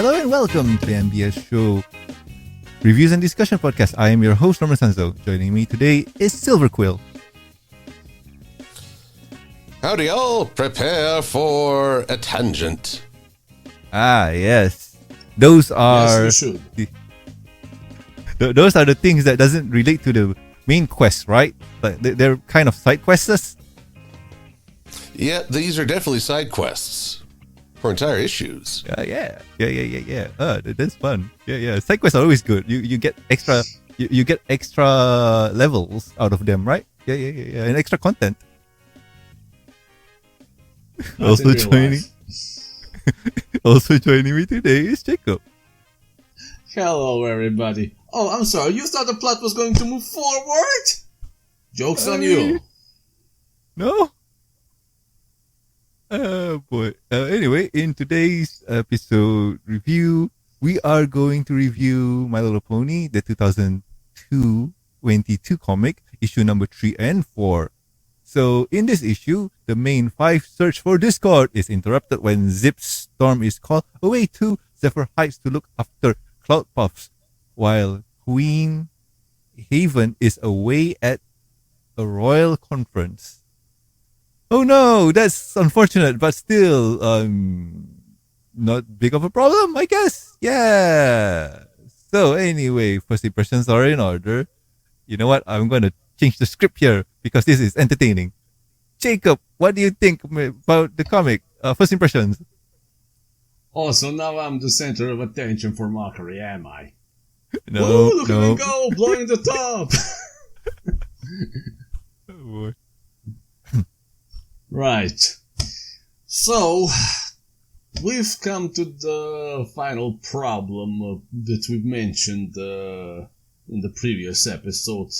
Hello and welcome to the MBS show, reviews and discussion podcast. I am your host, Sanzo. Joining me today is Silver Quill. Howdy all, prepare for a tangent. Ah, yes. Those are those are the things that doesn't relate to the main quest, right? But they're kind of side quests. Yeah, these are definitely side quests for entire issues. Yeah. That's fun. Yeah. Side quests are always good. You get extra you get extra levels out of them, right? Yeah. And extra content. Also joining me today is Jacob. Hello, everybody. Oh, I'm sorry. You thought the plot was going to move forward? Joke's on you. No. Oh boy. Anyway, in today's episode review, we are going to review My Little Pony, the 2022 comic, issue number 3 and 4. So, in this issue, the main 5 search for Discord is interrupted when Zip's Storm is called away to Zephyr Heights to look after Cloud Puffs, while Queen Haven is away at a royal conference. Oh no, that's unfortunate, but still, not big of a problem, I guess. Yeah. So anyway, first impressions are in order. You know what? I'm going to change the script here because this is entertaining. Jacob, what do you think about the comic? First impressions. Oh, so now I'm the center of attention for mockery, am I? No, Woo, look at me go, blowing the top! Oh boy. Right. So, we've come to the final problem that we've mentioned in the previous episode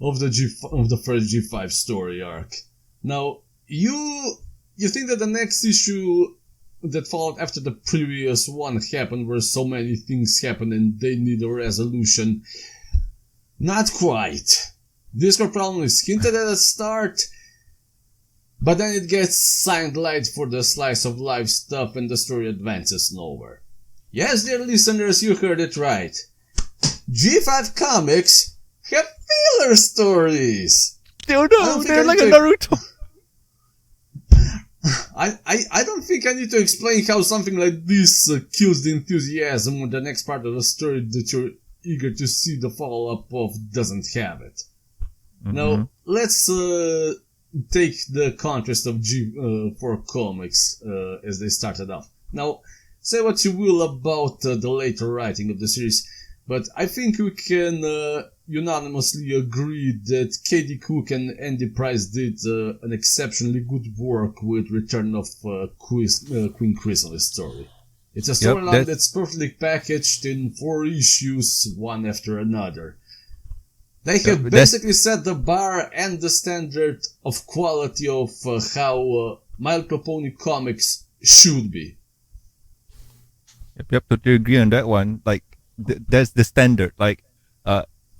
of the first G5 story arc. Now, you think that the next issue that followed after the previous one happened where so many things happened and they need a resolution? Not quite. Discord problem is hinted at the start, but then it gets signed light for the slice of life stuff and the story advances nowhere. Yes, dear listeners, you heard it right. G5 comics have filler stories! No, they're like a Naruto. I don't think I need to explain how something like this kills the enthusiasm when the next part of the story that you're eager to see the follow-up of doesn't have it. Mm-hmm. Now, let's take the contrast of G4 comics as they started off. Now, say what you will about the later writing of the series, but I think we can unanimously agree that K.D. Cook and Andy Price did an exceptionally good work with Return of Queen Chrysalis story. It's a storyline that's perfectly packaged in 4 issues, one after another. They have basically set the bar and the standard of quality of how My Little Pony comics should be. Yep, totally agree on that one. Like, that's the standard. Like,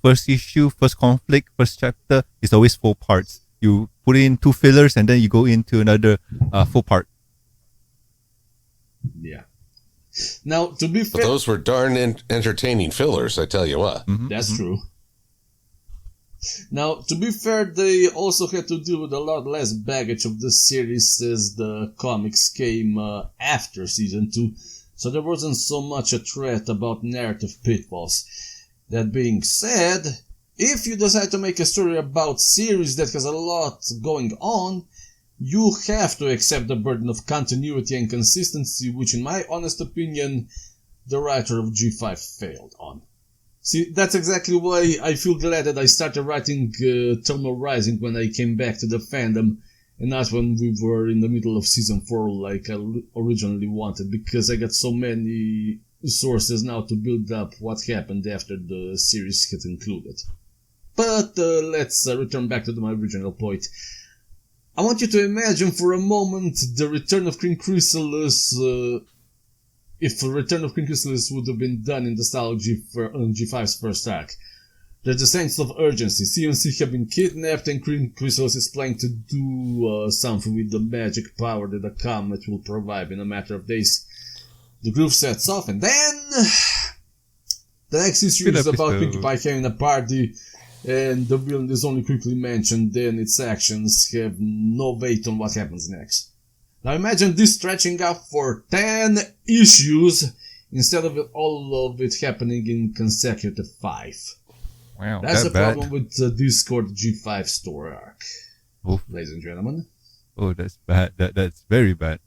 first issue, first conflict, first chapter is always 4 parts. You put in 2 fillers and then you go into another 4 part. Yeah. Now, to be fair, but those were darn entertaining fillers, I tell you what. Mm-hmm, that's true. Now, to be fair, they also had to deal with a lot less baggage of the series as the comics came after season 2, so there wasn't so much a threat about narrative pitfalls. That being said, if you decide to make a story about series that has a lot going on, you have to accept the burden of continuity and consistency, which in my honest opinion, the writer of G5 failed on. See, that's exactly why I feel glad that I started writing Thermal Rising when I came back to the fandom, and not when we were in the middle of season 4 like I originally wanted, because I got so many sources now to build up what happened after the series had concluded. But let's return back to my original point. I want you to imagine for a moment the Return of Queen Chrysalis, if Return of Queen Chrysalis would have been done in the style of G5's first arc. There's a sense of urgency. CNC have been kidnapped and Queen Chrysalis is planning to do something with the magic power that the comet will provide in a matter of days. The groove sets off, and then the next issue is about Pinkie Pie having a party, and the villain is only quickly mentioned, then its actions have no weight on what happens next. Now imagine this stretching out for 10 issues instead of all of it happening in consecutive 5. Wow, that's the bad. problem with the Discord G5 story arc, Oof. ladies and gentlemen. Oh, that's bad. That's very bad.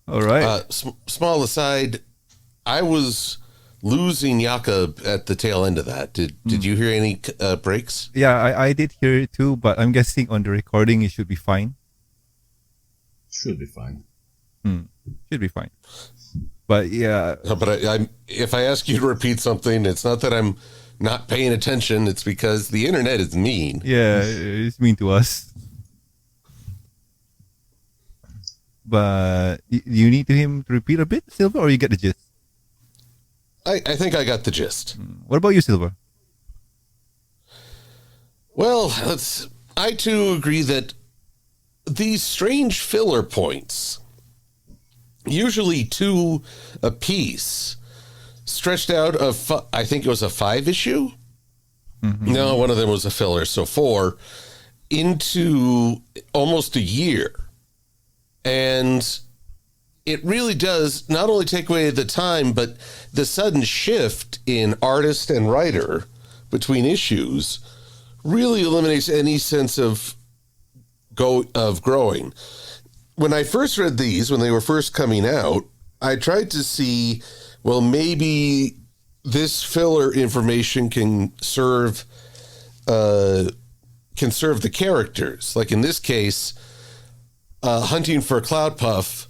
All right. Small aside, I was losing Jakob at the tail end of that. Did you hear any breaks? Yeah, I did hear it too, but I'm guessing on the recording it should be fine. Should be fine. Should be fine. But yeah. But if I ask you to repeat something, it's not that I'm not paying attention. It's because the internet is mean. Yeah, it's mean to us. But you need him to repeat a bit, Silver, or you get the gist? I think I got the gist. What about you, Silver? Well, I too agree that these strange filler points, usually 2 apiece, stretched out of, I think it was a 5 issue? Mm-hmm. No, one of them was a filler, so 4, into almost a year. And it really does not only take away the time, but the sudden shift in artist and writer between issues really eliminates any sense of growing. When I first read these, when they were first coming out, I tried to see, well, maybe this filler information can serve the characters. Like in this case, hunting for Cloud Puff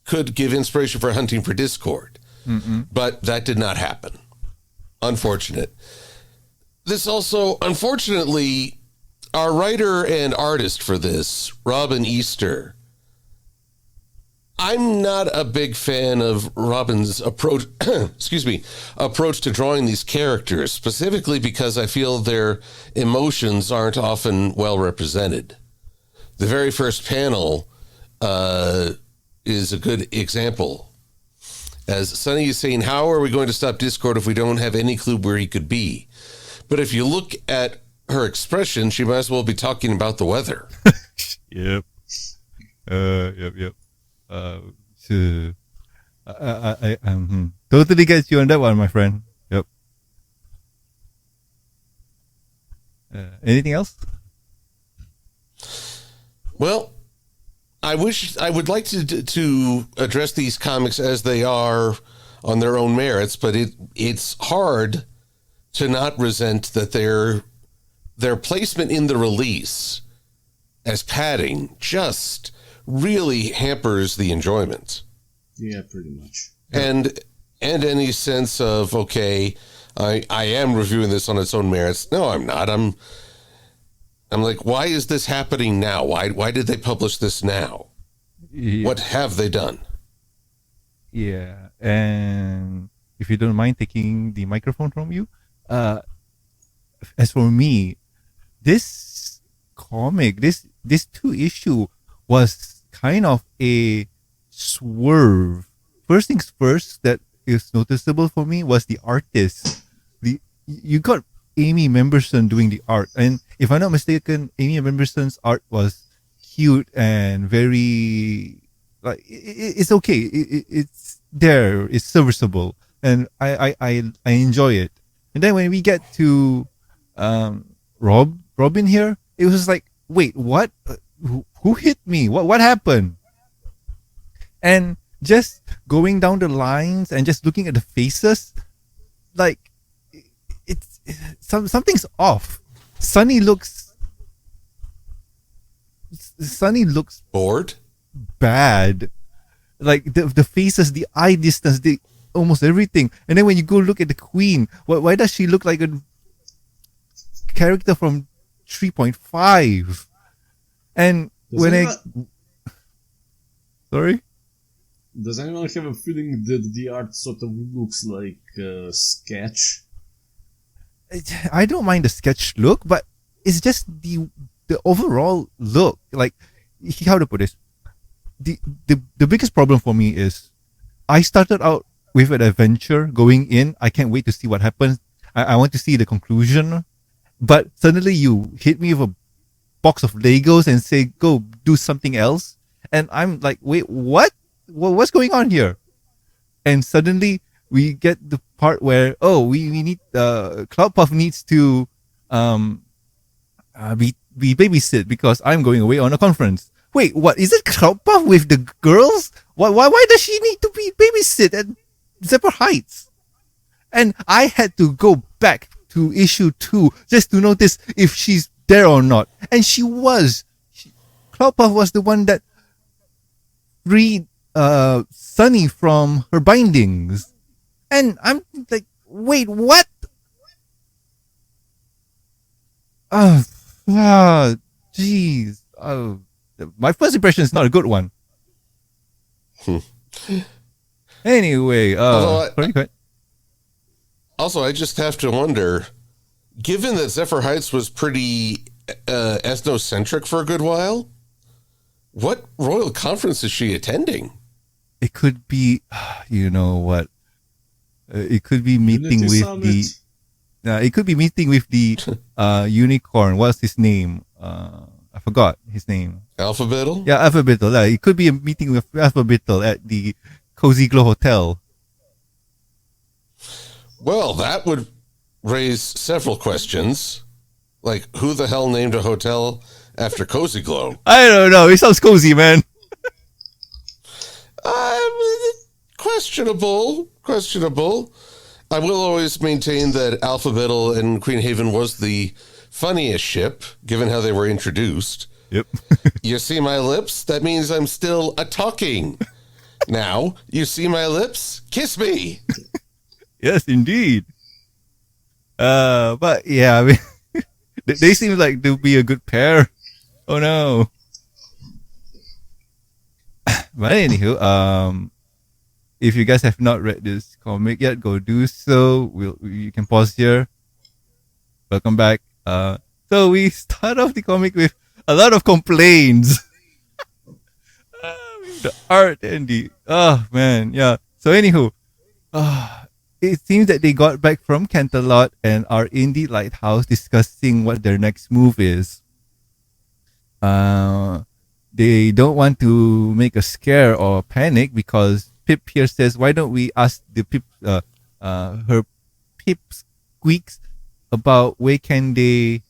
could give inspiration for hunting for Discord. But that did not happen. Unfortunate. This also, unfortunately, our writer and artist for this, Robin Easter, I'm not a big fan of Robin's approach, approach to drawing these characters, specifically because I feel their emotions aren't often well represented. The very first panel is a good example. As Sonny is saying, how are we going to stop Discord if we don't have any clue where he could be? But if you look at her expression, she might as well be talking about the weather. Yep. Yep. I totally get you on that one, my friend. Yep. Anything else? Well, I would like to address these comics as they are on their own merits, but it's hard to not resent that their placement in the release as padding just really hampers the enjoyment. Yeah, pretty much. And any sense of, okay, I am reviewing this on its own merits. No, I'm not. I'm like, why is this happening now? Why did they publish this now? Yeah. What have they done? Yeah, and if you don't mind taking the microphone from you, as for me, this comic, this 2-issue was kind of a swerve. First things first that is noticeable for me was the artist. You got Amy Memberson doing the art, and if I'm not mistaken, Amy Memberson's art was cute and very like it's okay. It's there. It's serviceable, and I enjoy it. And then when we get to Robin here, it was like, wait, what? Who hit me? What happened? And just going down the lines and just looking at the faces, like it's something's off. Sunny looks Bored? bad. Like the faces, the eye distance, almost everything. And then when you go look at the Queen, why does she look like a character from 3.5? And sorry? Does anyone have a feeling that the art sort of looks like a sketch? I don't mind the sketch look, but it's just the overall look. Like, how to put this? the, the biggest problem for me is I started out with an adventure going in. I can't wait to see what happens. I want to see the conclusion. But suddenly you hit me with a box of Legos and say, go do something else. And I'm like, wait, what? What's going on here? And suddenly we get the part where, we need, Cloudpuff needs to be babysit because I'm going away on a conference. Wait, what? Is it Cloudpuff with the girls? Why does she need to be babysit at Zephyr Heights? And I had to go back to issue 2 just to notice if she's there or not. And she was. Cloudpuff was the one that freed Sunny from her bindings. And I'm like, wait, what? Jeez. My first impression is not a good one. Anyway, sorry, go ahead. Also, I just have to wonder, given that Zephyr Heights was pretty ethnocentric for a good while, what royal conference is she attending? It could be, you know what? It could be meeting Unity with Summit. it could be meeting with the unicorn. What's his name? I forgot his name. Alphabetal? Yeah, Alphabetal. It could be a meeting with Alphabetal at the Cozy Glow Hotel. Well, that would raise several questions. Like, who the hell named a hotel after Cozy Glow? I don't know. It sounds cozy, man. Questionable. I will always maintain that Alphabetal and Queen Haven was the funniest ship, given how they were introduced. Yep. You see my lips? That means I'm still a-talking. Now, you see my lips? Kiss me. Yes, indeed. But yeah, I mean, they seem like they'll be a good pair. Oh no. But anywho, if you guys have not read this comic yet, go do so. You can pause here. Welcome back. So we start off the comic with a lot of complaints. The art and the man, yeah. So anywho, it seems that they got back from Canterlot and are in the lighthouse discussing what their next move is. They don't want to make a scare or panic because Pip here says, why don't we ask the Pip, her Pip squeaks about where can they,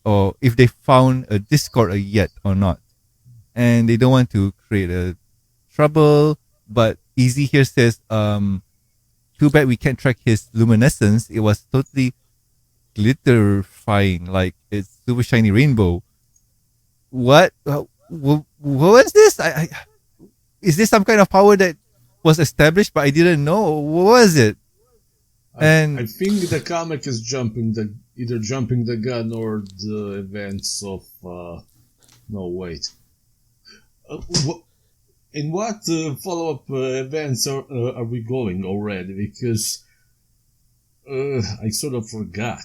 or if they found a Discord yet or not. And they don't want to create a trouble, but Easy here says, too bad we can't track his luminescence. It was totally glitterifying, like it's super shiny rainbow. What was this? Is this some kind of power that was established but I didn't know? What was it? I think the comic is either jumping the gun or the events of no wait. In what follow-up events are we going already? Because I sort of forgot.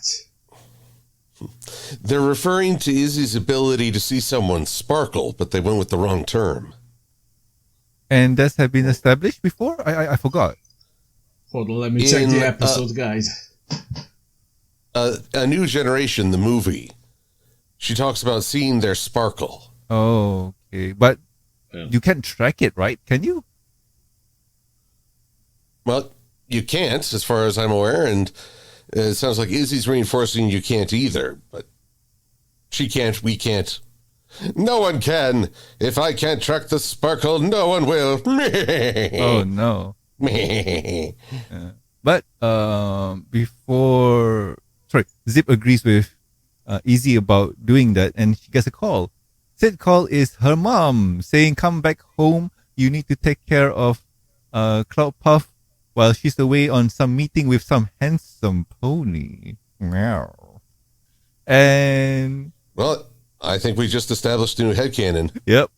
They're referring to Izzy's ability to see someone sparkle, but they went with the wrong term. And that had been established before? I forgot. Hold on, let me check the episode guide. A New Generation, the movie. She talks about seeing their sparkle. Oh, okay. But you can't track it, right? Can you? Well, you can't, as far as I'm aware, and it sounds like Izzy's reinforcing you can't either, but she can't, we can't. No one can. If I can't track the sparkle, no one will. Oh, no. But Zip agrees with Izzy about doing that, and she gets a call. Said call is her mom saying, come back home. You need to take care of Cloudpuff while she's away on some meeting with some handsome pony. Meow. And... well, I think we just established a new headcanon. Yep.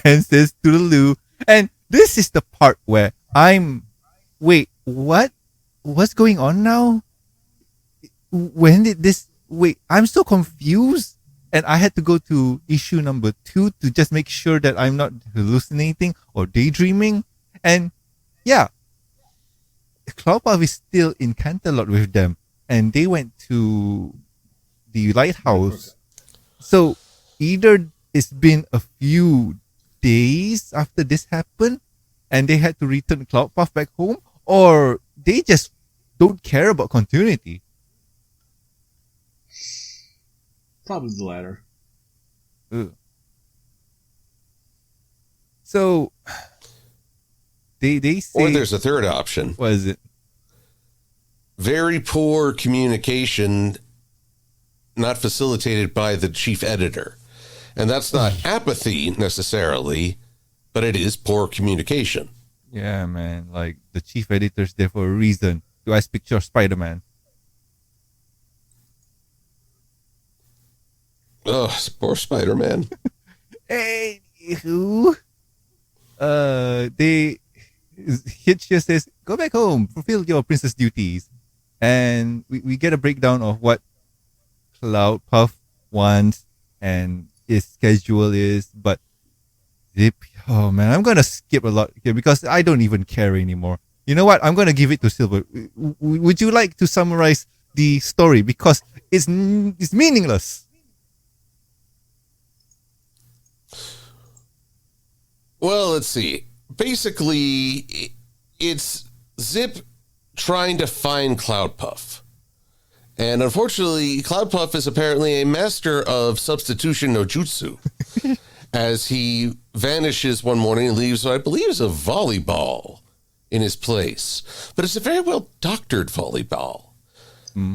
And says toodaloo. And this is the part where wait, what? What's going on now? When did this... wait, I'm so confused. And I had to go to issue number 2 to just make sure that I'm not hallucinating or daydreaming. And yeah, Cloudpuff is still in Canterlot with them. And they went to the lighthouse. So either it's been a few days after this happened and they had to return Cloudpuff back home, or they just don't care about continuity. Probably the latter. Ugh. So they say, Or there's a third option. what is it? Very poor communication, not facilitated by the chief editor. And that's not apathy necessarily, but it is poor communication. Yeah, man. Like the chief editor's there for a reason. Do I picture Spider-Man? Oh, poor Spider-Man. Anywho, Hitch just says, go back home, fulfill your princess duties. And we get a breakdown of what Cloudpuff wants and his schedule is. But Zip, oh man, I'm going to skip a lot here because I don't even care anymore. You know what? I'm going to give it to Silver. Would you like to summarize the story? Because it's meaningless. Well, let's see. Basically, it's Zip trying to find Cloudpuff. And unfortunately, Cloudpuff is apparently a master of substitution no jutsu, as he vanishes one morning and leaves what I believe is a volleyball in his place. But it's a very well doctored volleyball.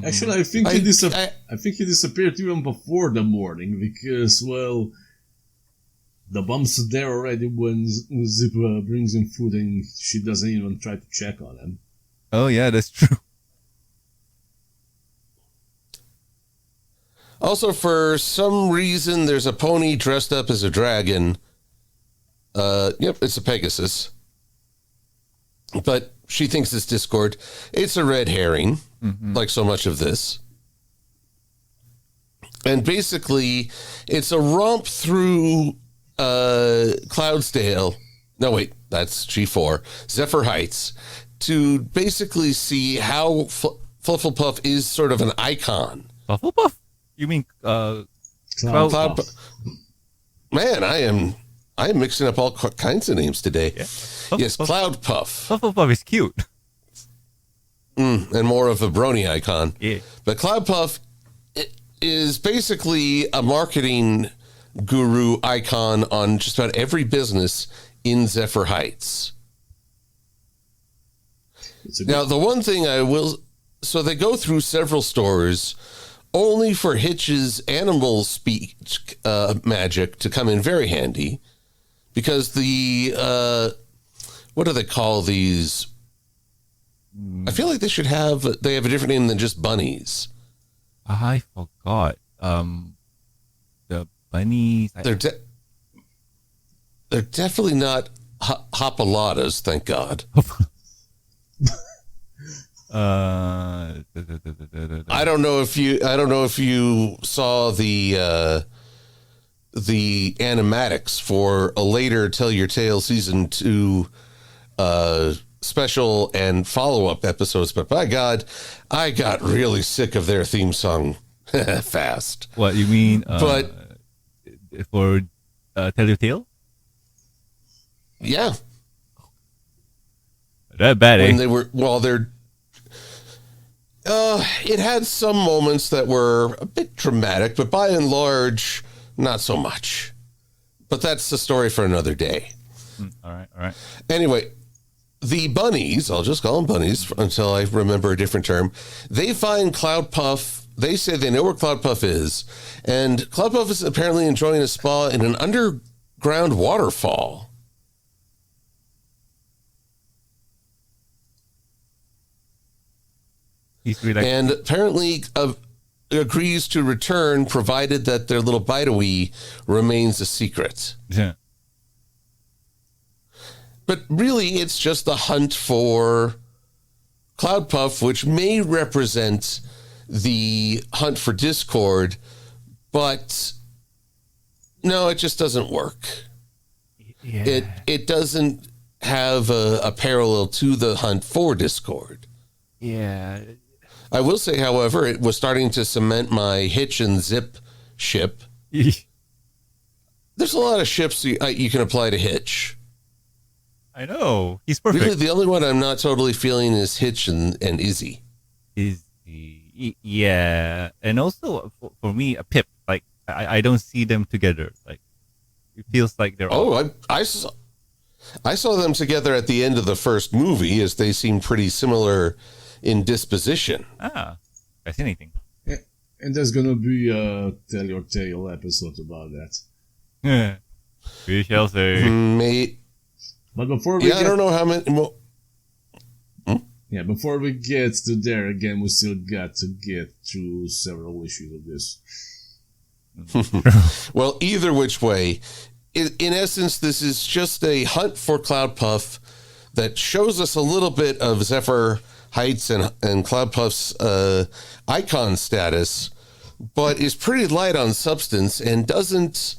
Actually, I think he disappeared even before the morning because, well, the bomb's there already when Zip brings him food and she doesn't even try to check on him. Oh, yeah, that's true. Also, for some reason, there's a pony dressed up as a dragon. Yep, it's a Pegasus. But she thinks it's Discord. It's a red herring, like so much of this. And basically, it's a romp through Cloudsdale. No, wait, that's G4. Zephyr Heights. To basically see how Flufflepuff is sort of an icon. Flufflepuff? You mean Cloudpuff. Man, I am mixing up all kinds of names today. Yeah. Yes, Cloudpuff. Flufflepuff is cute. And more of a brony icon. Yeah. But Cloudpuff is basically a marketing guru icon on just about every business in Zephyr Heights. Now, the one thing so they go through several stores only for Hitch's animal speech magic to come in very handy, because the what do they call these? I feel like they have a different name than just bunnies. I forgot. The bunnies. They're definitely not hopalatas, thank God. I don't know if you saw the animatics for a later Tell Your Tale season 2 special and follow-up episodes, but by God, I got really sick of their theme song fast. What you mean? But for Tell Your Tale? Yeah. That bad, When it had some moments that were a bit dramatic, but by and large, not so much. But that's the story for another day. All right. Anyway, the bunnies, I'll just call them bunnies until I remember a different term, they find Cloudpuff. They say they know where Cloudpuff is. And Cloudpuff is apparently enjoying a spa in an underground waterfall. And apparently agrees to return, provided that their little bite-a-wee remains a secret. Yeah. But really, it's just the hunt for Cloudpuff, which may represent the hunt for Discord, but No, it just doesn't work. Yeah. It doesn't have a parallel to the hunt for Discord. Yeah. I will say, however, it was starting to cement my hitch and zip ship. There's a lot of ships you can apply to hitch. I know. He's perfect. Really, the only one I'm not totally feeling is hitch and Izzy. Yeah. And also, for me, a Pip. Like, I don't see them together. Like, it feels like they're all... I saw them together at the end of the first movie, as they seem pretty similar in disposition. Fascinating. And there's gonna be a Tell Your Tale episode about that. We shall say. But before we I don't know how many... Yeah, before we get to there again, we still got to get through several issues of this. Well, either which way, in essence, this is just a hunt for Cloudpuff that shows us a little bit of Zephyr Heights and Cloudpuff's icon status, but is pretty light on substance and doesn't...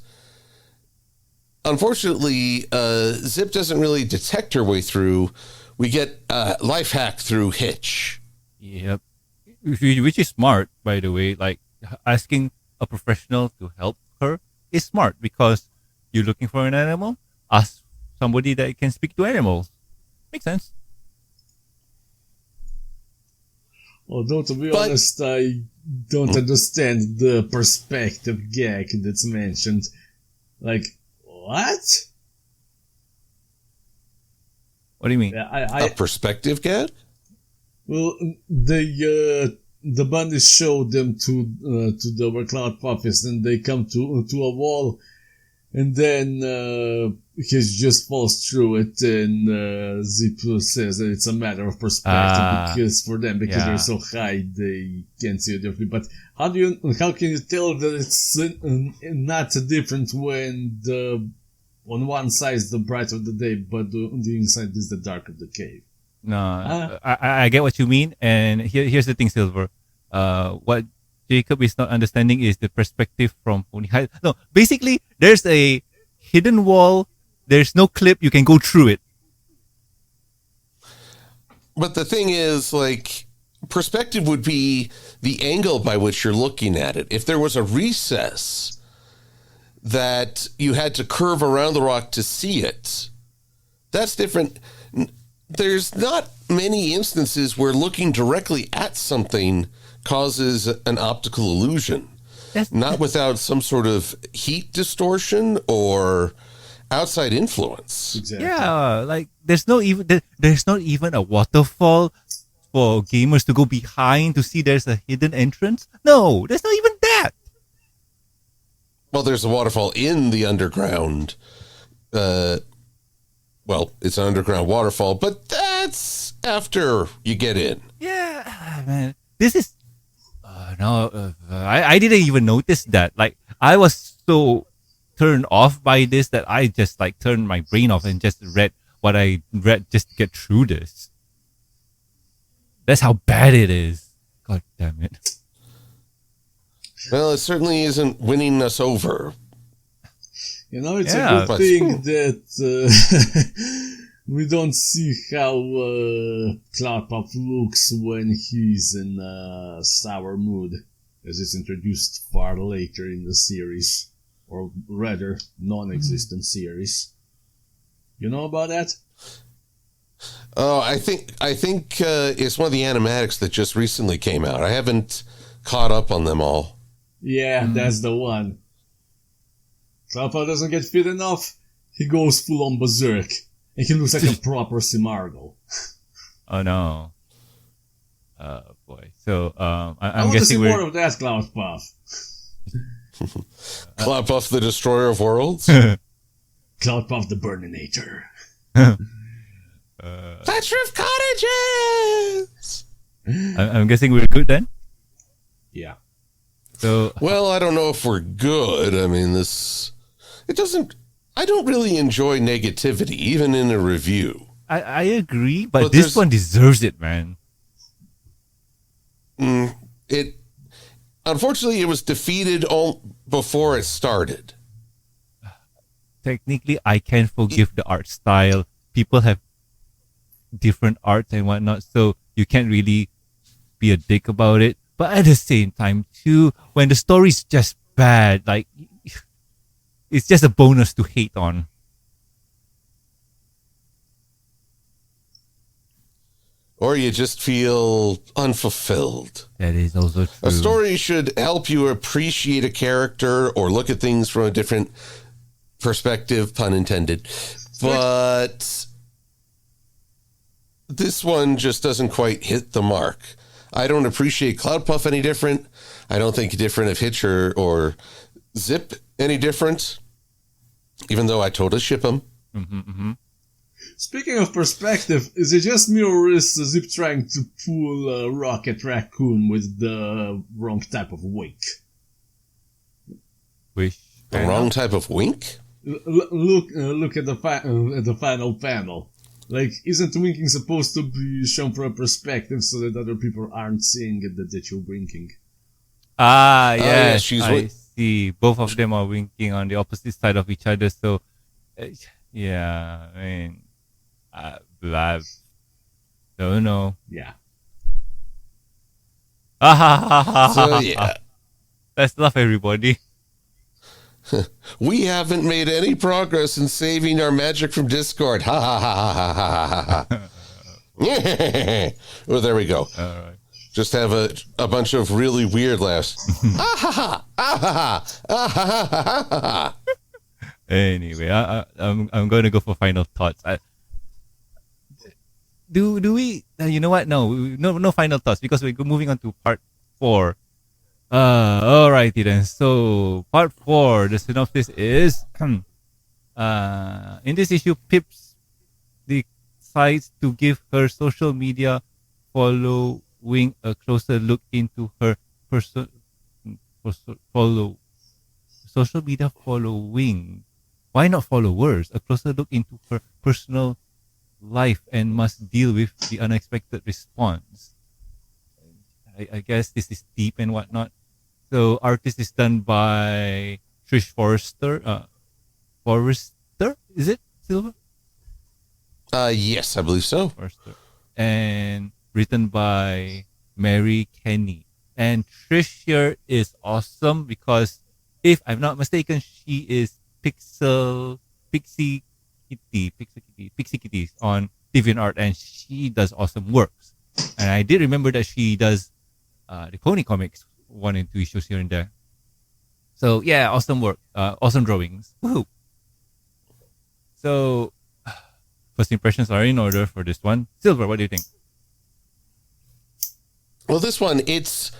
Unfortunately, Zip doesn't really detect her way through. We get life hack through Hitch. Yep. Which is smart, by the way. Like, asking a professional to help her is smart because you're looking for an animal. Ask somebody that can speak to animals. Makes sense. Although, to be honest, I don't understand the perspective gag that's mentioned. Like, what? What do you mean? A perspective gag? Well, the bandits show them to the where Cloudpuff is, and they come to a wall, and then he just falls through it, and Zip says that it's a matter of perspective because they're so high they can't see it differently. But how can you tell that it's not different when on one side is the bright of the day, but on the inside is the dark of the cave? No, I get what you mean, and here's the thing, Silver. What Jacob is not understanding is the perspective from Pony. No, basically, there's a hidden wall. There's no clip. You can go through it. But the thing is, like, perspective would be the angle by which you're looking at it. If there was a recess that you had to curve around the rock to see it, that's different. There's not many instances where looking directly at something causes an optical illusion. Not without some sort of heat distortion or outside influence. Exactly. Yeah, like there's not even a waterfall for gamers to go behind to see there's a hidden entrance. No, there's not even that. Well, there's a waterfall in the underground. Well, it's an underground waterfall, but that's after you get in. Yeah, man. This is... I didn't even notice that. Like, I was so turned off by this that I just, like, turned my brain off and just read what I read just to get through this. That's how bad it is. God damn it. Well, it certainly isn't winning us over. You know, it's a good thing that we don't see how Cloudpuff looks when he's in a sour mood, as it's introduced far later in the series, or rather, non-existent series. You know about that? Oh, I think it's one of the animatics that just recently came out. I haven't caught up on them all. Yeah, that's the one. Cloudpuff doesn't get fit enough, he goes full on berserk, and he looks like a proper Simargo. Oh no. Boy. So, I'm I want to see guessing more of that, Cloudpuff. Cloudpuff, the Destroyer of Worlds? Cloudpuff, the Burninator. Thatch Roof Cottages! I'm guessing we're good then? Yeah. So, well, I don't know if we're good. I mean, I don't really enjoy negativity, even in a review. I agree, but this one deserves it, man. Unfortunately, it was defeated before it started. technically I can forgive the art style. People have different arts and whatnot, so you can't really be a dick about it. But at the same time, too, when the story's just bad, like it's just a bonus to hate on. Or you just feel unfulfilled. That is also true. A story should help you appreciate a character or look at things from a different perspective, pun intended. But this one just doesn't quite hit the mark. I don't appreciate Cloudpuff any different. I don't think different of Hitch or Zip any different, even though I totally ship them. Speaking of perspective, is it just me or is Zip trying to pull a Rocket Raccoon with the wrong type of wink? Which The wrong type of wink? Look at the final panel. Like, isn't winking supposed to be shown from a perspective so that other people aren't seeing it that you're winking? Ah, yeah, yes, she's I see. Both of them are winking on the opposite side of each other. So, yeah, I mean, blah. Don't know. Yeah. So, yeah. Let's laugh, everybody. We haven't made any progress in saving our magic from Discord. Ha ha ha ha ha ha ha. Well, there we go. All right. Just have a bunch of really weird laughs. Ah ha ha! Ah ha ha! Ah ha ha ha ha ha! Anyway, I'm going to go for final thoughts. Do we? You know what? No final thoughts because we're moving on to part 4. Alrighty then. So part 4, the synopsis is: in this issue, Pips decides to give her social media following a closer look into her social media following. Why not followers? A closer look into her personal life and must deal with the unexpected response. I guess this is deep and whatnot. So artist is done by Trish Forstner. Forstner? Is it Silver? Yes, I believe so. Forstner. And written by Mary Kenney. And Trish here is awesome because if I'm not mistaken, she is Pixie Kitties on DeviantArt, and she does awesome works. And I did remember that she does the Pony comics 1 and 2 issues here and there. So yeah, awesome work, awesome drawings. Woohoo! So first impressions are in order for this one. Silver, what do you think? Well, this one, it's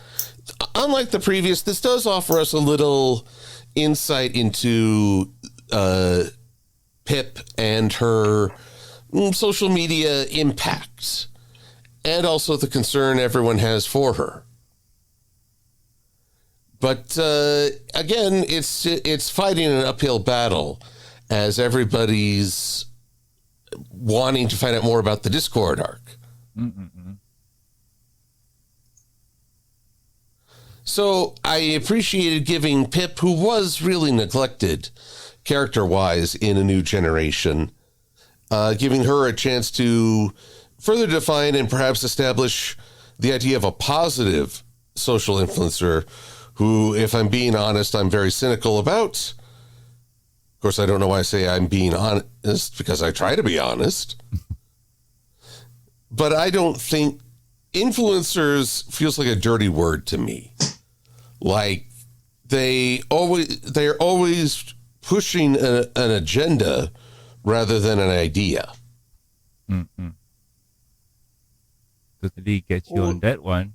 unlike the previous. This does offer us a little insight into Pip and her social media impact, and also the concern everyone has for her. But again, it's fighting an uphill battle as everybody's wanting to find out more about the Discord arc. So I appreciated giving Pip, who was really neglected character-wise in A New Generation, giving her a chance to further define and perhaps establish the idea of a positive social influencer who, if I'm being honest, I'm very cynical about. Of course, I don't know why I say I'm being honest, because I try to be honest. But I don't think influencers feels like a dirty word to me. Like they're always pushing an agenda rather than an idea. Totally get you on that one.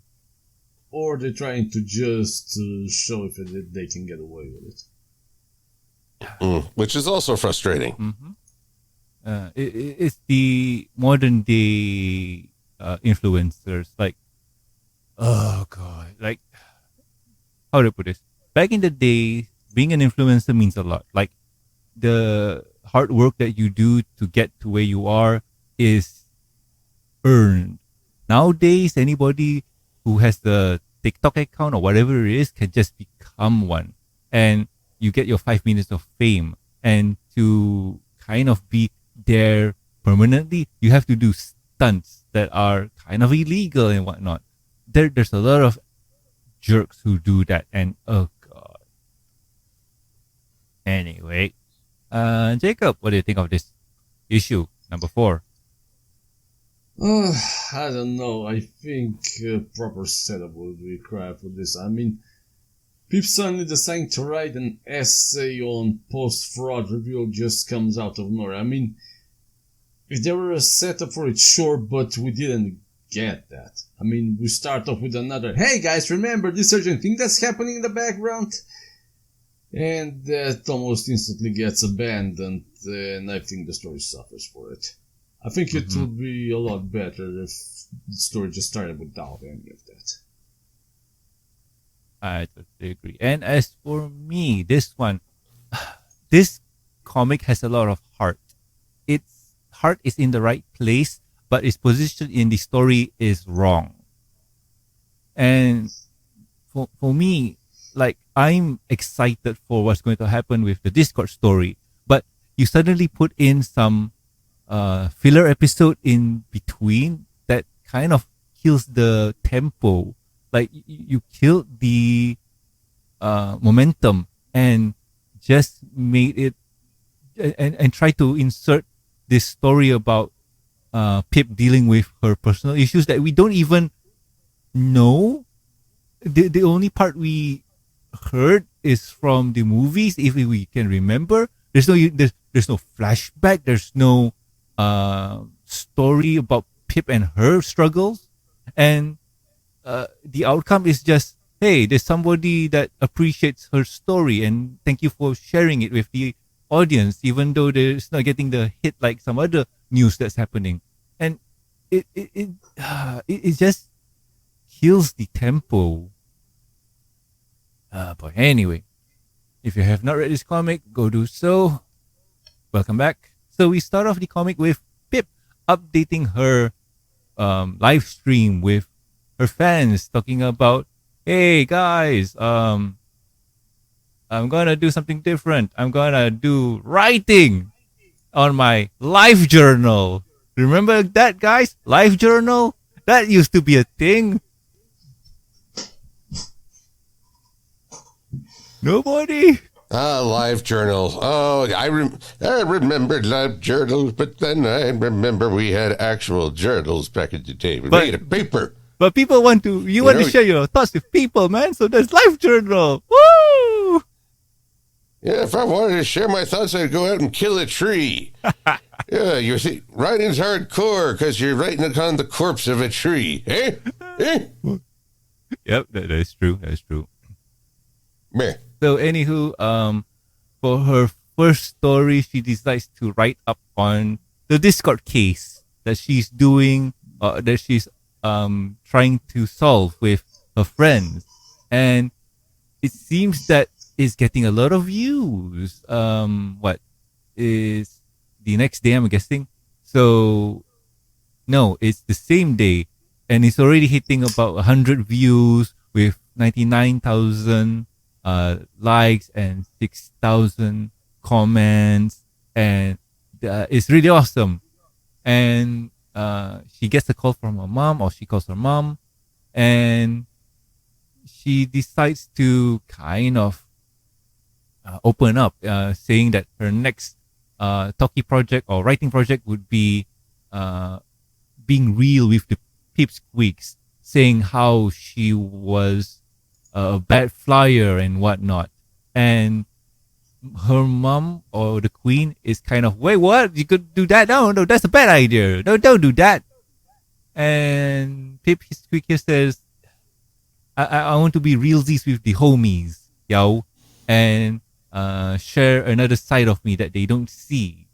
Or they're trying to just show if they can get away with it. Which is also frustrating. It's the modern day influencers. Like, oh God. Like, how do I put this? Back in the day, being an influencer means a lot. Like, the hard work that you do to get to where you are is earned. Nowadays, anybody who has the TikTok account or whatever it is can just become one. And you get your 5 minutes of fame. And to kind of be there permanently, you have to do stunts that are kind of illegal and whatnot. There's a lot of jerks who do that, and oh god. Anyway, Jacob, what do you think of this issue number 4? I don't know. I think proper setup would be required for this. I mean, Pip suddenly deciding to write an essay on post-fraud reveal just comes out of nowhere. I mean, if there were a setup for it, sure, but we didn't get that. I mean, we start off with another, hey guys, remember this urgent thing that's happening in the background? And that almost instantly gets abandoned, and I think the story suffers for it. I think it would be a lot better if the story just started without any of that. I totally agree. And as for me, this comic has a lot of heart. Its heart is in the right place, but its position in the story is wrong. And for me, like, I'm excited for what's going to happen with the Discord story, but you suddenly put in some filler episode in between that kind of kills the tempo. Like, you killed the momentum and just made it and try to insert this story about Pip dealing with her personal issues that we don't even know. The only part we heard is from the movies, if we can remember. There's no flashback. There's no story about Pip and her struggles, and the outcome is just, hey, there's somebody that appreciates her story and thank you for sharing it with the audience, even though it's not getting the hit like some other news that's happening. And it just kills the tempo. But anyway, if you have not read this comic, go do so. Welcome back. So we start off the comic with Pip updating her live stream with her fans, talking about, hey guys, I'm gonna do something different. I'm gonna do writing on my live journal. Remember that, guys? Live journal? That used to be a thing. Nobody? Live journal. Oh, I remembered live journals, but then I remember we had actual journals back in the day. We made a paper. But people want to share your thoughts with people, man. So there's live journal. Woo! Yeah, if I wanted to share my thoughts, I'd go out and kill a tree. Yeah, you see, writing's hardcore because you're writing on the corpse of a tree. Eh? Yep, that is true. That is true. Meh. So, anywho, for her first story, she decides to write up on the Discord case that she's doing, that she's trying to solve with her friends, and it seems that it's getting a lot of views. What is the next day? I'm guessing. So, no, it's the same day, and it's already hitting about 100 views with 99,000 likes and 6,000 comments, and it's really awesome. And she gets a call from her mom, or she calls her mom, and she decides to kind of open up, saying that her next talkie project or writing project would be being real with the pipsqueaks, saying how she was a bad flyer and whatnot. And her mom, or the queen, is kind of, wait, what? You could do that? No, that's a bad idea. No, don't do that. And Pip Squeak here says, I want to be realsies with the homies, yo, and share another side of me that they don't see.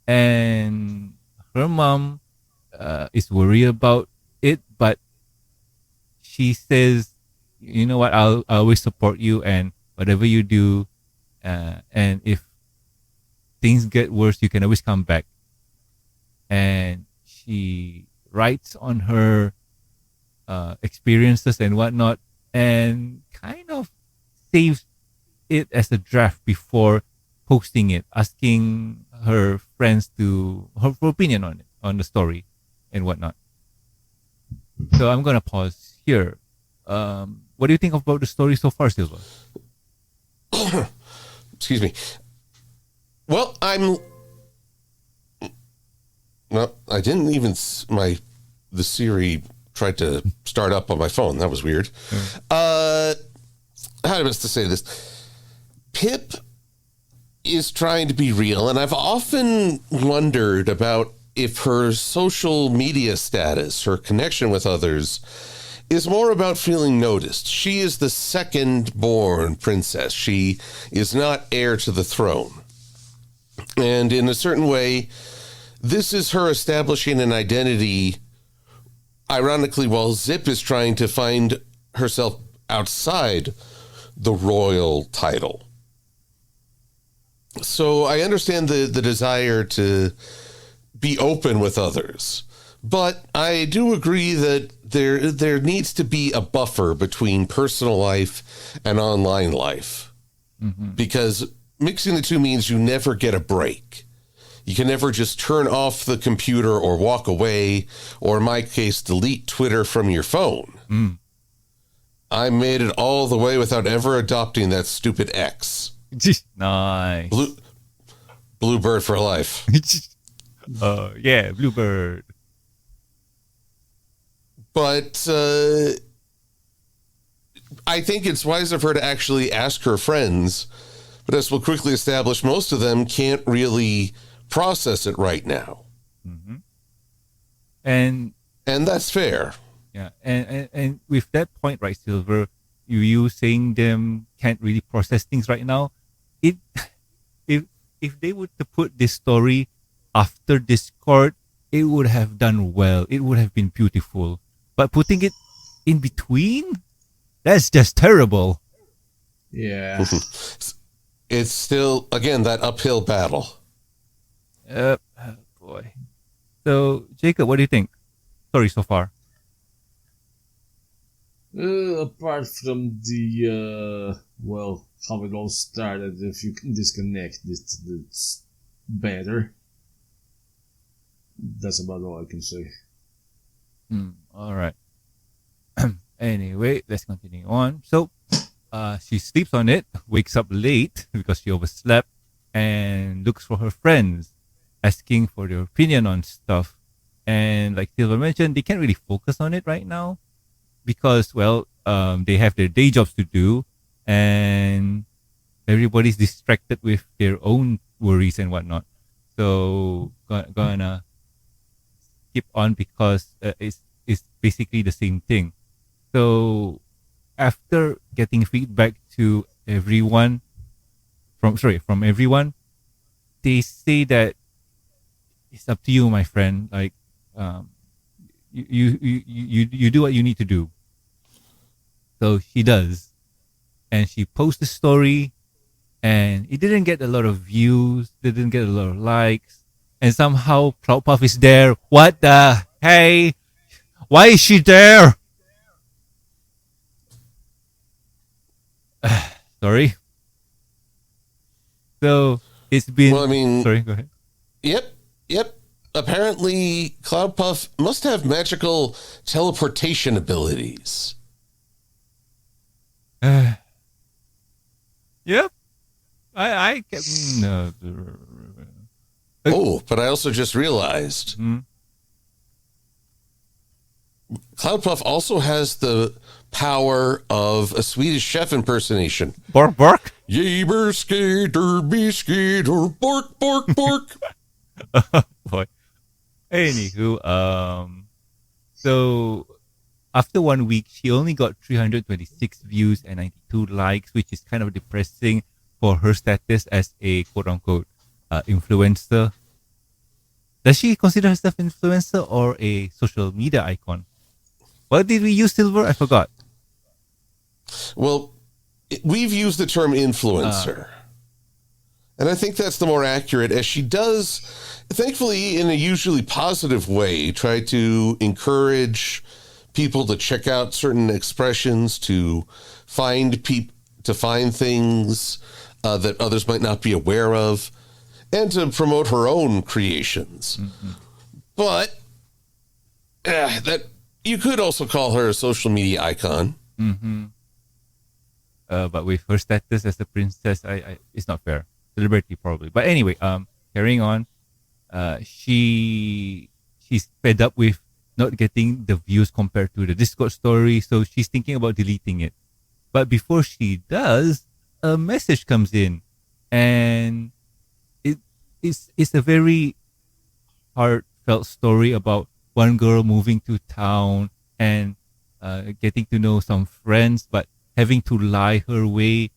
And her mom is worried about it, but she says, you know what, I'll always support you, and whatever you do, and if things get worse, you can always come back. And she writes on her experiences and whatnot, and kind of saves it as a draft before posting it, asking her friends her opinion on it, on the story and whatnot. So I'm gonna pause here. What do you think about the story so far, Silva? Excuse me. Well, I didn't even the Siri tried to start up on my phone. That was weird. How do I best to say this? Pip is trying to be real, and I've often wondered about if her social media status, her connection with others, is more about feeling noticed. She is the second-born princess. She is not heir to the throne. And in a certain way, this is her establishing an identity, ironically, while Zip is trying to find herself outside the royal title. So I understand the desire to be open with others, but I do agree that there needs to be a buffer between personal life and online life, because mixing the two means you never get a break. You can never just turn off the computer or walk away, or in my case, delete Twitter from your phone. I made it all the way without ever adopting that stupid X. Nice. Bluebird for life. Yeah, Bluebird. But I think it's wise of her to actually ask her friends, but as we'll quickly establish, most of them can't really process it right now. And that's fair. Yeah, and with that point, right, Silver, you saying them can't really process things right now. If they were to put this story after Discord, it would have done well. It would have been beautiful. But putting it in between, that's just terrible. Yeah. It's still, again, that uphill battle. Boy. So, Jacob, what do you think? Story so far. Apart from the how it all started, if you can disconnect it's better. That's about all I can say. All right. Anyway, let's continue on. So, she sleeps on it, wakes up late because she overslept, and looks for her friends, asking for their opinion on stuff. And like Silver mentioned, they can't really focus on it right now because, they have their day jobs to do, and everybody's distracted with their own worries and whatnot. So, gonna skip on because it's basically the same thing. So, after getting feedback to everyone, from everyone, they say that it's up to you, my friend. Like, you do what you need to do. So she does, and she posts the story, and it didn't get a lot of views, didn't get a lot of likes, and somehow Cloudpuff is there. What the hey? Why is she there? Sorry. So it's been. Well, I mean, sorry. Go ahead. Yep. Apparently, Cloudpuff must have magical teleportation abilities. Yep. I get. No. Oh, but I also just realized Cloudpuff also has the power of a Swedish chef impersonation. Bark, bark. Jaber skater, be skater, bark, bark, bark. Boy. Anywho, so after 1 week, she only got 326 views and 92 likes, which is kind of depressing for her status as a quote-unquote influencer. Does she consider herself influencer or a social media icon? What did we use, Silver? I forgot. Well, we've used the term influencer. And I think that's the more accurate, as she does, thankfully, in a usually positive way, try to encourage people to check out certain expressions, to find things. that others might not be aware of, and to promote her own creations. Mm-hmm. But that you could also call her a social media icon. Mm-hmm. But with her status as a princess, it's not fair. Celebrity probably. But anyway, carrying on. She's fed up with not getting the views compared to the Discord story, so she's thinking about deleting it. But before she does, a message comes in, and it's a very heartfelt story about one girl moving to town and getting to know some friends, but having to lie her way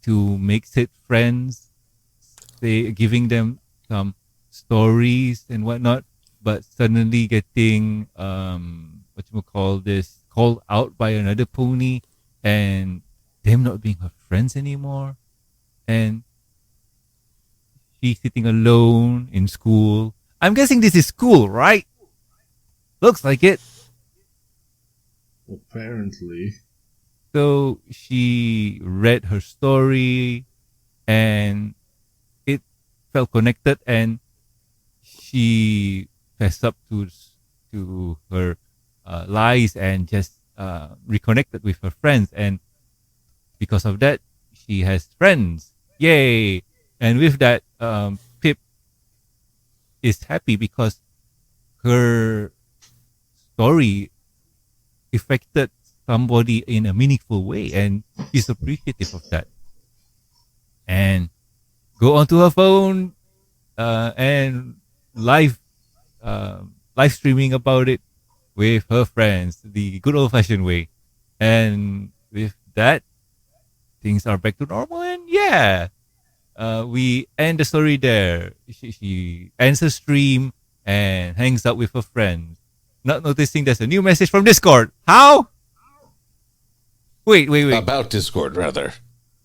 to make said friends. They giving them some stories and whatnot, but suddenly getting called out by another pony, and them not being her friends anymore, and she's sitting alone in school. I'm guessing this is school, right? Looks like it. Apparently. So she read her story, and it felt connected, and she fessed up to her lies and just reconnected with her friends. And because of that, she has friends. Yay! And with that, Pip is happy because her story affected somebody in a meaningful way, and she's appreciative of that. And go onto her phone and live streaming about it with her friends, the good old fashioned way. And with that, things are back to normal. And we end the story there. She ends her stream and hangs out with her friends, not noticing there's a new message from Discord. How? Wait. About Discord, rather.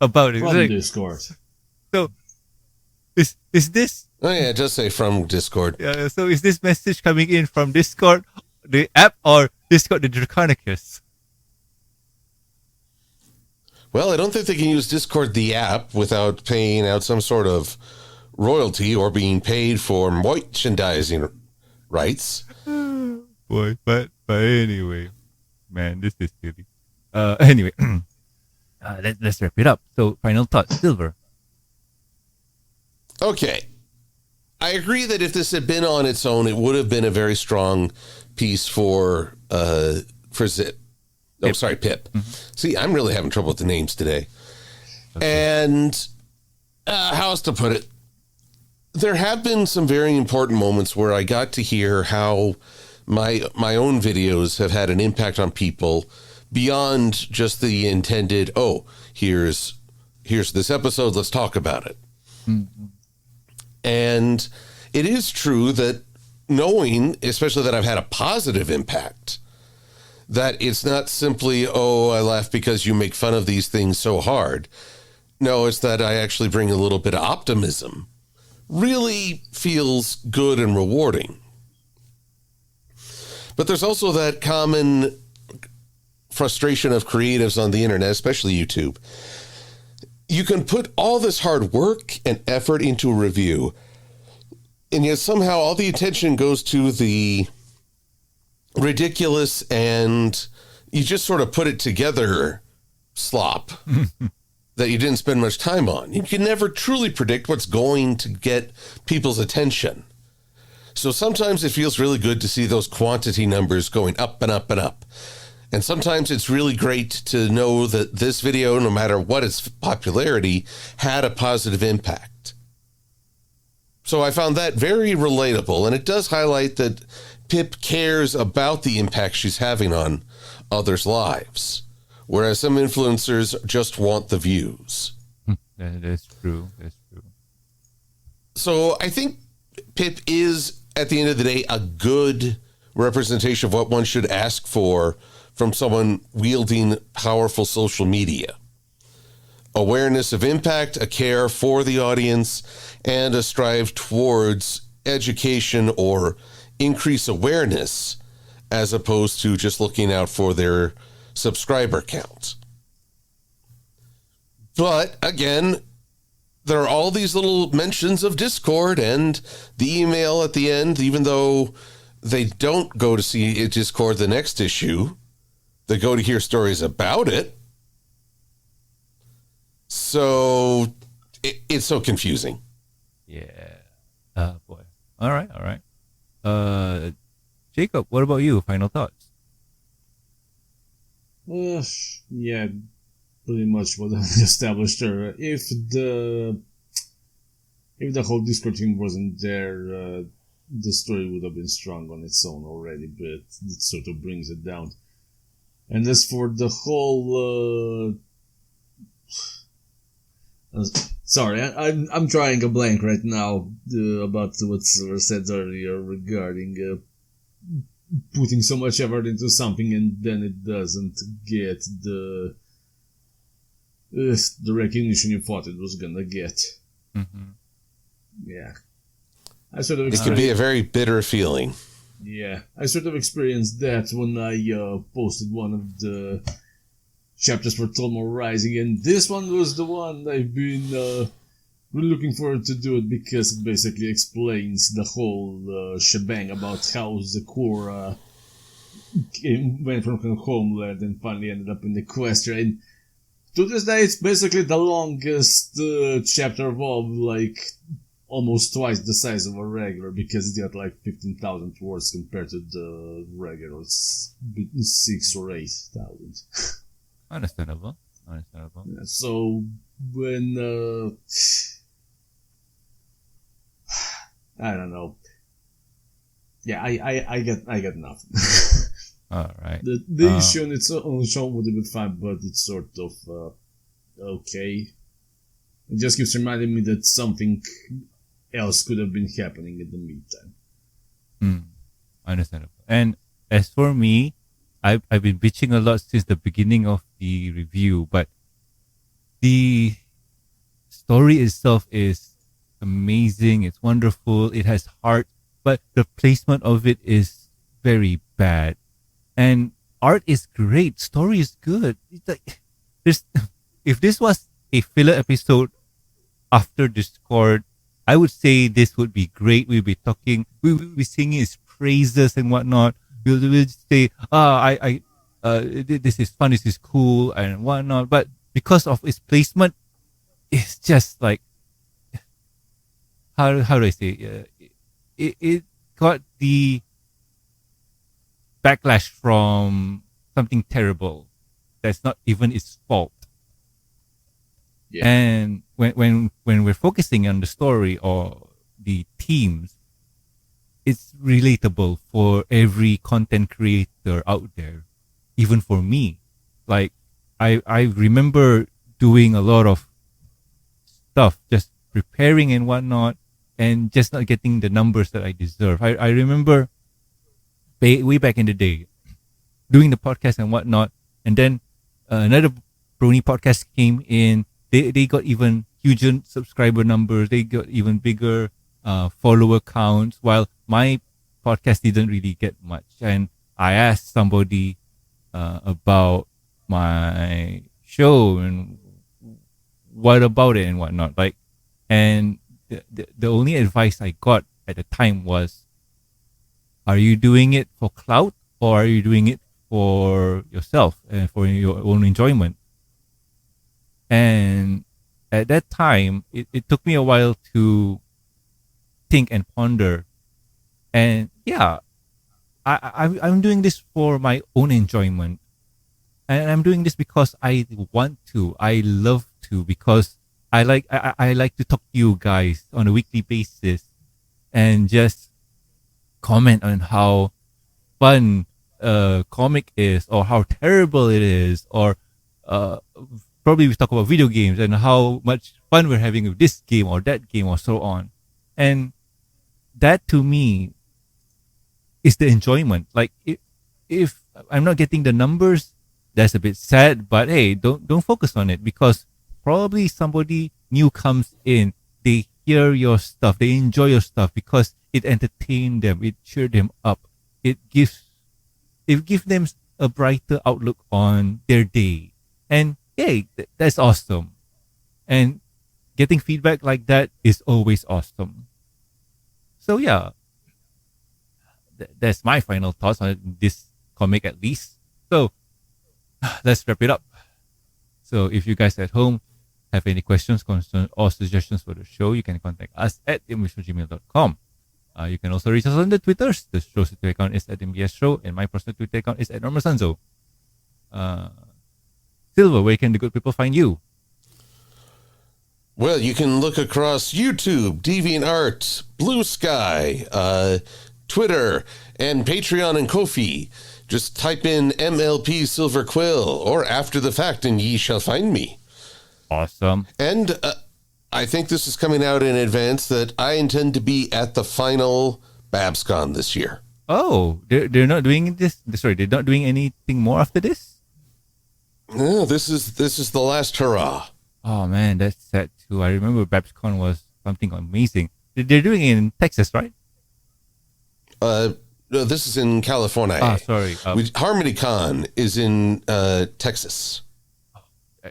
About it. From Discord. So, is this? Oh yeah, just say from Discord. Yeah. So is this message coming in from Discord, the app, or Discord the Draconicus? Well, I don't think they can use Discord the app without paying out some sort of royalty or being paid for merchandising rights. Boy, but anyway, man, this is silly. Anyway, let's wrap it up. So, final thoughts, Silver. Okay. I agree that if this had been on its own, it would have been a very strong piece for Zip. Oh, sorry, Pip. Mm-hmm. See, I'm really having trouble with the names today. Okay. And how else to put it? There have been some very important moments where I got to hear how my own videos have had an impact on people beyond just the intended, oh, here's this episode, let's talk about it. Mm-hmm. And it is true that knowing, especially that I've had a positive impact, that it's not simply, oh, I laugh because you make fun of these things so hard. No, it's that I actually bring a little bit of optimism. Really feels good and rewarding. But there's also that common frustration of creatives on the internet, especially YouTube. You can put all this hard work and effort into a review, and yet somehow all the attention goes to the ridiculous and you just sort of put it together slop that you didn't spend much time on. You can never truly predict what's going to get people's attention. So sometimes it feels really good to see those quantity numbers going up and up and up. And sometimes it's really great to know that this video, no matter what its popularity, had a positive impact. So I found that very relatable, and it does highlight that Pip cares about the impact she's having on others' lives, whereas some influencers just want the views. That's true. So I think Pip is, at the end of the day, a good representation of what one should ask for from someone wielding powerful social media. Awareness of impact, a care for the audience, and a strive towards education or increase awareness as opposed to just looking out for their subscriber count. But again, there are all these little mentions of Discord and the email at the end, even though they don't go to see Discord the next issue. They go to hear stories about it. So it's so confusing. Yeah. Boy. All right. Jacob, what about you? Final thoughts? Yeah, pretty much what I established there. If the whole Discord thing wasn't there, the story would have been strong on its own already, but it sort of brings it down. And as for the whole, sorry, I'm drawing a blank right now about what Silver said earlier regarding putting so much effort into something and then it doesn't get the recognition you thought it was gonna get. Mm-hmm. Yeah, I sort of it can be a very bitter feeling. Yeah, I sort of experienced that when I posted one of the chapters for Tolmor Rising, and this one was the one I've been really looking forward to do it because it basically explains the whole shebang about how Zakura went from her homeland and finally ended up in Equestria. And to this day, it's basically the longest chapter of all, like almost twice the size of a regular, because it's got like 15,000 words compared to the regular 6 or 8,000. Understandable. Yeah, so when I don't know. Yeah, I get nothing. All right. The issue on its own show would have been fine, but it's sort of okay. It just keeps reminding me that something else could have been happening in the meantime. Understandable. And as for me, I've been bitching a lot since the beginning of the review, but the story itself is amazing. It's wonderful. It has heart, but the placement of it is very bad. And art is great. Story is good. It's like if this was a filler episode after Discord, I would say this would be great. We'll be talking. We will be singing his praises and whatnot. We'll say, this is fun. This is cool and whatnot. But because of its placement, it's just like, how do I say? It got the backlash from something terrible that's not even its fault. Yeah. And when we're focusing on the story or the themes, it's relatable for every content creator out there, even for me. Like I remember doing a lot of stuff, just preparing and whatnot, and just not getting the numbers that I deserve. I remember way back in the day doing the podcast and whatnot, and then another Brony podcast came in. They got even huge subscriber numbers. They got even bigger follower counts, while my podcast didn't really get much. And I asked somebody about my show and what about it and whatnot. Like, and the only advice I got at the time was, are you doing it for clout or are you doing it for yourself and for your own enjoyment? And at that time, it took me a while to think and ponder. And yeah, I'm doing this for my own enjoyment. And I'm doing this because I want to. I love to, because I like to talk to you guys on a weekly basis and just comment on how fun comic is, or how terrible it is, or probably we talk about video games and how much fun we're having with this game or that game or so on. And that to me is the enjoyment. Like if I'm not getting the numbers, that's a bit sad, but hey, don't focus on it, because probably somebody new comes in, they hear your stuff, they enjoy your stuff because it entertained them, it cheered them up, it gives them a brighter outlook on their day. And hey, that's awesome. And getting feedback like that is always awesome. So yeah, that's my final thoughts on this comic at least. So let's wrap it up. So if you guys at home have any questions, concerns, or suggestions for the show, you can contact us at mbs@gmail.com. You can also reach us on the Twitters. The show's Twitter account is at MBS Show, and my personal Twitter account is at Normal Sanzo. Silver, where can the good people find you? Well, you can look across YouTube, DeviantArt, Blue Sky, Twitter, and Patreon and Ko-fi. Just type in MLP Silver Quill or After the Fact and ye shall find me. Awesome. And I think this is coming out in advance that I intend to be at the final BabsCon this year. Oh, they're not doing this. Sorry, they're not doing anything more after this? No, this is the last hurrah. Oh man, that's sad too. I remember BabsCon was something amazing. They're doing it in Texas, right? No, this is in California. Sorry. HarmonyCon is in Texas.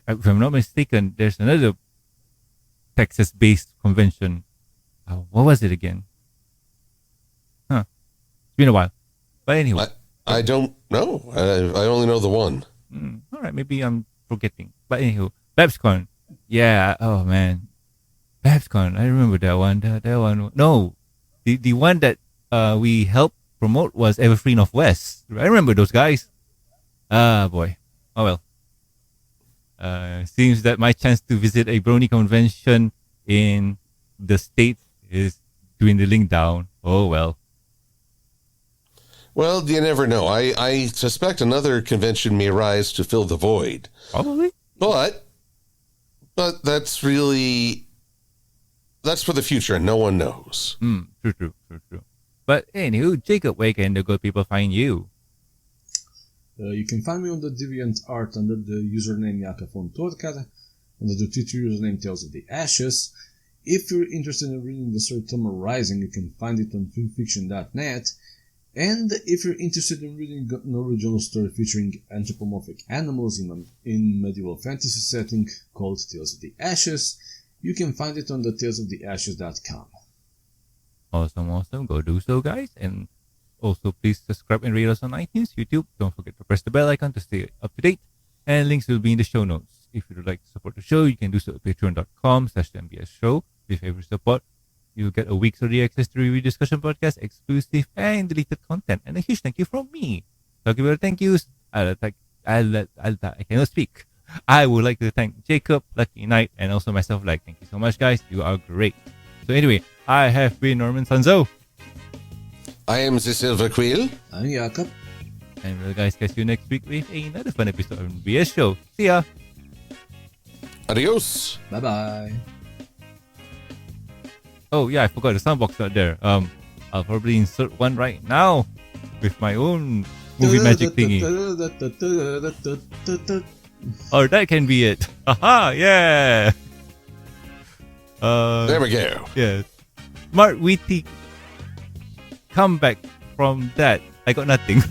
If I'm not mistaken, there's another Texas-based convention. What was it again? It's been a while. But anyway. I don't know. I only know the one. All right, maybe I'm forgetting. But anywho, BabsCon. Yeah, oh man. BabsCon, I remember that one. That one. No, the one that we helped promote was Everfree Northwest. I remember those guys. Boy. Oh well. Seems that my chance to visit a Brony convention in the States is dwindling down. Oh well. Well, you never know. I suspect another convention may rise to fill the void. Probably. But that's for the future, and no one knows. True. But anywho, Jacob, where can the good people find you? You can find me on the DeviantArt under the username Jakob Fon Torkar, under the Twitter username Tales of the Ashes. If you're interested in reading the story Tomorrow Rising, you can find it on filmfiction.net. And if you're interested in reading an original story featuring anthropomorphic animals in medieval fantasy setting called Tales of the Ashes, you can find it on the talesoftheashes.com. Awesome. Go do so, guys. And also, please subscribe and rate us on iTunes, YouTube. Don't forget to press the bell icon to stay up to date. And links will be in the show notes. If you'd like to support the show, you can do so at patreon.com/MBS Show. With every support, you'll get a week's early access to review discussion podcast, exclusive and deleted content. And a huge thank you from me. Talking about thank yous, I cannot speak. I would like to thank Jacob, Lucky Knight, and also myself. Thank you so much, guys. You are great. So anyway, I have been Norman Sanzo. I am the Silver Quill. I'm Jakob. And we'll guys catch you next week with another fun episode of MBS Show. See ya. Adios. Bye-bye. Oh yeah, I forgot the soundbox not there. I'll probably insert one right now with my own movie magic thingy. Or that can be it. Haha, yeah. There we go. Yeah. Smart witty comeback from that. I got nothing.